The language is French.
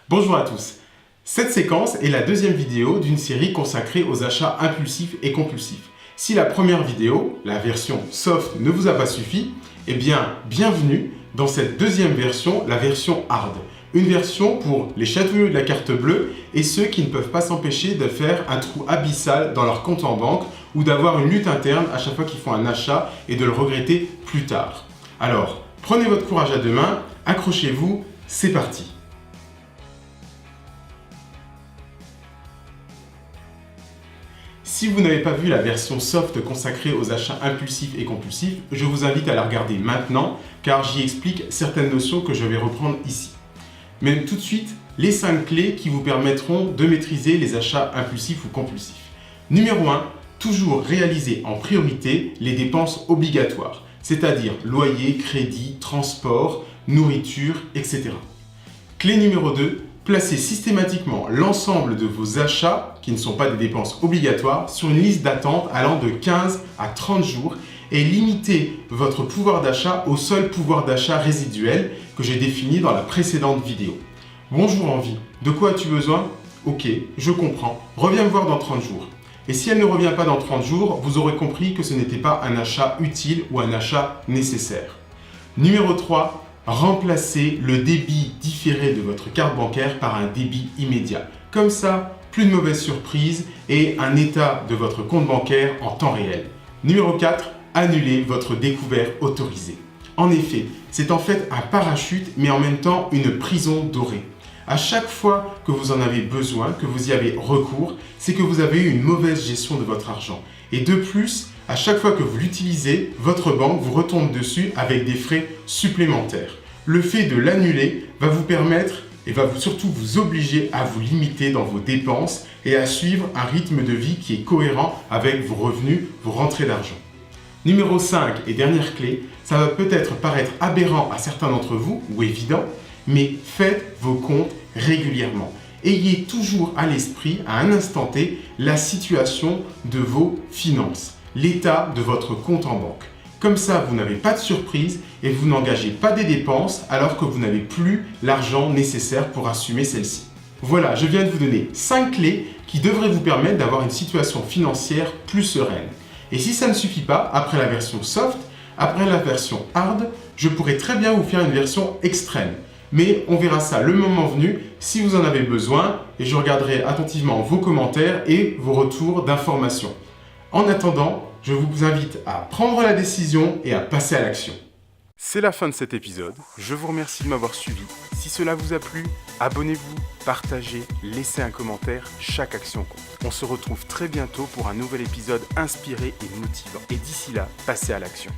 Bonjour à tous. Cette séquence est la deuxième vidéo d'une série consacrée aux achats impulsifs et compulsifs. Si la première vidéo, la version soft, ne vous a pas suffi, eh bien, bienvenue dans cette deuxième version, la version hard. Une version pour les chatouilleux de la carte bleue et ceux qui ne peuvent pas s'empêcher de faire un trou abyssal dans leur compte en banque ou d'avoir une lutte interne à chaque fois qu'ils font un achat et de le regretter plus tard. Alors, prenez votre courage à deux mains, accrochez-vous, c'est parti. Si vous n'avez pas vu la version soft consacrée aux achats impulsifs et compulsifs, je vous invite à la regarder maintenant car j'y explique certaines notions que je vais reprendre ici. Mais tout de suite, les 5 clés qui vous permettront de maîtriser les achats impulsifs ou compulsifs. Numéro 1, toujours réaliser en priorité les dépenses obligatoires, c'est-à-dire loyer, crédit, transport, nourriture, etc. Clé numéro 2, placez systématiquement l'ensemble de vos achats, qui ne sont pas des dépenses obligatoires, sur une liste d'attente allant de 15 à 30 jours et limitez votre pouvoir d'achat au seul pouvoir d'achat résiduel que j'ai défini dans la précédente vidéo. Bonjour Envie, de quoi as-tu besoin? Ok, je comprends, reviens me voir dans 30 jours. Et si elle ne revient pas dans 30 jours, vous aurez compris que ce n'était pas un achat utile ou un achat nécessaire. Numéro 3, remplacez le débit différé de votre carte bancaire par un débit immédiat. Comme ça, plus de mauvaises surprises et un état de votre compte bancaire en temps réel. Numéro 4, annulez votre découvert autorisé. En effet, c'est en fait un parachute mais en même temps une prison dorée. À chaque fois que vous en avez besoin, que vous y avez recours, c'est que vous avez eu une mauvaise gestion de votre argent. Et de plus, à chaque fois que vous l'utilisez, votre banque vous retombe dessus avec des frais supplémentaires. Le fait de l'annuler va vous permettre et va surtout vous obliger à vous limiter dans vos dépenses et à suivre un rythme de vie qui est cohérent avec vos revenus, vos rentrées d'argent. Numéro 5 et dernière clé, ça va peut-être paraître aberrant à certains d'entre vous ou évident, mais faites vos comptes régulièrement. Ayez toujours à l'esprit, à un instant T, la situation de vos finances, l'état de votre compte en banque. Comme ça, vous n'avez pas de surprise et vous n'engagez pas des dépenses alors que vous n'avez plus l'argent nécessaire pour assumer celle-ci. Voilà, je viens de vous donner 5 clés qui devraient vous permettre d'avoir une situation financière plus sereine. Et si ça ne suffit pas, après la version soft, après la version hard, je pourrais très bien vous faire une version extrême. Mais on verra ça le moment venu si vous en avez besoin et je regarderai attentivement vos commentaires et vos retours d'informations. En attendant, je vous invite à prendre la décision et à passer à l'action. C'est la fin de cet épisode. Je vous remercie de m'avoir suivi. Si cela vous a plu, abonnez-vous, partagez, laissez un commentaire, chaque action compte. On se retrouve très bientôt pour un nouvel épisode inspiré et motivant. Et d'ici là, passez à l'action.